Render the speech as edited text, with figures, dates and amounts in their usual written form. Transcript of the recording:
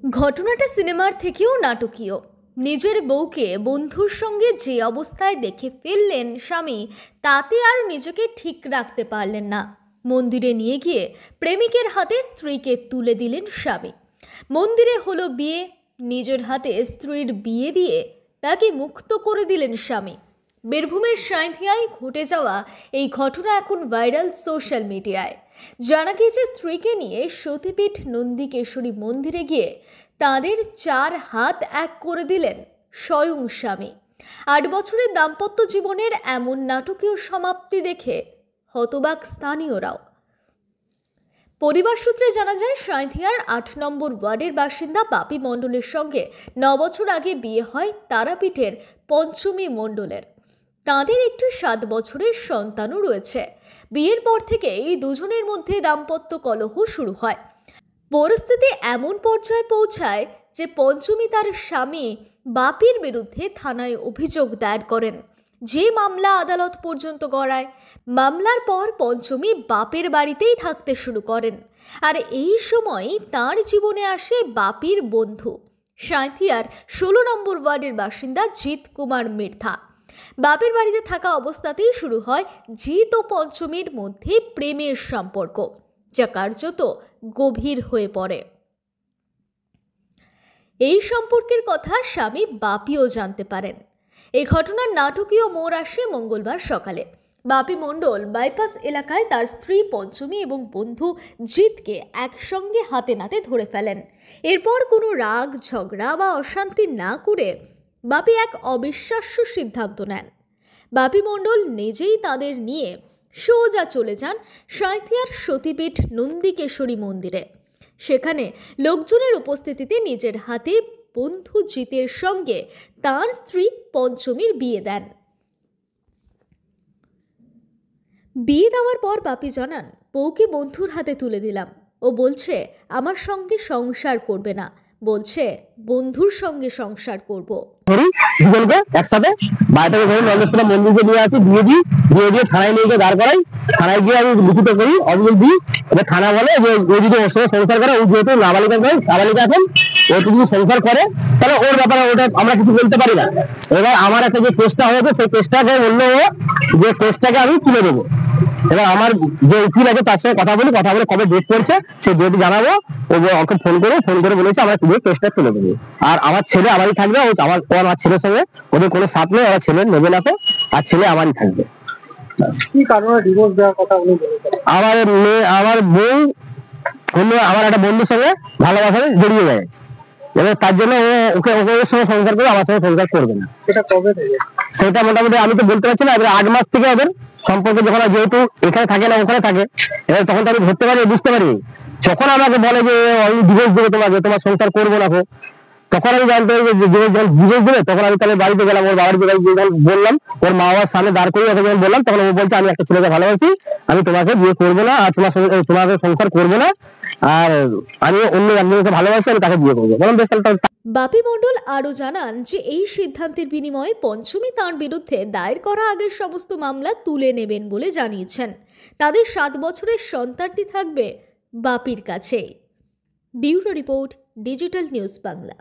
ঘটনাটা সিনেমার থেকেও নাটকীয়। নিজের বউকে বন্ধুর সঙ্গে যে অবস্থায় দেখে ফেললেন স্বামী, তাতে আর নিজেকে ঠিক রাখতে পারলেন না। মন্দিরে নিয়ে গিয়ে প্রেমিকের হাতে স্ত্রীকে তুলে দিলেন স্বামী। মন্দিরে হলো বিয়ে, নিজের হাতে স্ত্রীর বিয়ে দিয়ে তাকে মুক্ত করে দিলেন স্বামী। বীরভূমের সাঁইথিয়ায় ঘটে যাওয়া এই ঘটনা এখন ভাইরাল সোশ্যাল মিডিয়ায়। জানা গিয়েছে, স্ত্রীকে নিয়ে সতীপীঠ নন্দিকেশ্বরী মন্দিরে গিয়ে তাদের 4 হাত এক করে দিলেন স্বয়ং স্বামী। 8 বছরের দাম্পত্য জীবনের এমন নাটকীয় সমাপ্তি দেখে হতবাক স্থানীয়রাও। পরিবার সূত্রে জানা যায়, সাঁইথিয়ার 8 নম্বর ওয়ার্ডের বাসিন্দা বাপি মণ্ডলের সঙ্গে 9 বছর আগে বিয়ে হয় তারাপীঠের পঞ্চমী মণ্ডলের। তাদের একটি 7 বছরের সন্তানও রয়েছে। বিয়ের পর থেকে এই দুজনের মধ্যে দাম্পত্য কলহ শুরু হয়। পরিস্থিতি এমন পর্যায়ে পৌঁছায় যে পঞ্চমী তার স্বামী বাপির বিরুদ্ধে থানায় অভিযোগ দায়ের করেন, যে মামলা আদালত পর্যন্ত গড়ায়। মামলার পর পঞ্চমী বাপের বাড়িতেই থাকতে শুরু করেন। আর এই সময় তার জীবনে আসে বাপির বন্ধু, সাঁইথিয়ার 16 নম্বর ওয়ার্ডের বাসিন্দা জিৎ কুমার মির্থা। বাপের বাড়িতে থাকা অবস্থাতেই শুরু হয় জিৎ ও পঞ্চমীর মধ্যে প্রেমের সম্পর্ক, যা কার্যত গভীর হয়ে পড়ে। এই সম্পর্কের কথা স্বামী বাপিও জানতে পারেন। এই ঘটনার নাটকীয় মোড় আসে মঙ্গলবার সকালে। বাপি মণ্ডল বাইপাস এলাকায় তার স্ত্রী পঞ্চমী এবং বন্ধু জিৎকে একসঙ্গে হাতে নাতে ধরে ফেলেন। এরপর কোনো রাগ ঝগড়া বা অশান্তি না করে বাপি এক অবিশ্বাস্য সিদ্ধান্ত নেন। বাপি মণ্ডল নিজেই তাদের নিয়ে সোজা চলে যান সাঁইথিয়ার সতীপীঠ নন্দিকেশ্বরী মন্দিরে। সেখানে লোকজনের উপস্থিতিতে নিজের হাতে বন্ধু জিতের সঙ্গে তার স্ত্রী পঞ্চমীর বিয়ে দেন। বিয়ে দেওয়ার পর বাপি জানান, বউকে বন্ধুর হাতে তুলে দিলাম। ও বলছে আমার সঙ্গে সংসার করবে না, বলছে বন্ধুর সঙ্গে সংসার করব। একসাথে বাড়িটাকে ধরে নন্দেশ্বর মন্দিরে নিয়ে আসি, বিয়ে দিয়ে থানায় নিয়ে গিয়ে দাঁড় করাই। থানায় গিয়ে আমি লিখিত করি, অভিযোগ দিই। এবার থানা বলে যে ও যদি ওর সঙ্গে সংসার করে, ও যেহেতু নাবালিকা নয়, নাবালিকা এখন, ও যদি সংসার করে তাহলে ওর ব্যাপারে ওটা আমরা কিছু বলতে পারি না। এবার আমার একটা যে কেসটা হয়েছে, সেই কেসটাকে বললো ও যে কেসটাকে আমি তুলে দেবো। এবার আমার যে উকিল আছে তার সঙ্গে কথা বলে কবে ডেট করছে সেই ডেট জানাবো। ও ওকে ফোন করে বলেছে আমরা তুলে কেসটা তুলে দেবো। আর আমার ছেলে আমারই থাকবে, আমার ছেলের সঙ্গে ওদের কোনো সাথ নেই, ওরা ছেলে নেবে না, আর ছেলে আমারই থাকবে। কি কারণে ডিভোর্স দেওয়ার কথা উনি বলেছেন? আমার বউ আমার একটা বন্ধুর সঙ্গে ভালোবাসায় জড়িয়ে যায়। এবার তার জন্য ওকে ওর সঙ্গে সংসার করে আমার সঙ্গে সংসার করবে না। সেটা কবে থেকে? সেটা মোটামুটি আমি তো বলতে পারছি না। এবার 8 মাস থেকে ওদের সম্পর্কে, যখন যেহেতু এখানে থাকে না ওখানে থাকে, এবার তখন তো আমি ধরতে পারি, বুঝতে পারি। যখন আমাকে বলে যে আমি ডিভোর্স দেবো তোমাকে, তোমার সংসার করবো না, তখন আমি জানতে পারি যে ডিভোর্স দেবে। তখন আমি তাহলে বাড়িতে গেলাম, ওর বাবার যখন বললাম, ওর মা বাবার সামনে দাঁড় করিয়ে ওকে যখন বললাম, তখন ও বলছে আমি একটা ছেলেকে ভালোবাসি, আমি তোমাকে বিয়ে করবো না, আর তোমাকে সংসার করবো না, আর আমি অন্য একজনকে ভালোবাসি, আমি তাকে বিয়ে করবো। বললাম বেশ। বাপি মণ্ডল আরও জানান যে এই সিদ্ধান্তের বিনিময়ে পঞ্চমী তাঁর বিরুদ্ধে দায়ের করা আগের সমস্ত মামলা তুলে নেবেন বলে জানিয়েছেন। তাদের 7 বছরের সন্তানটি থাকবে বাপির কাছে। Bureau report, digital news Bangla.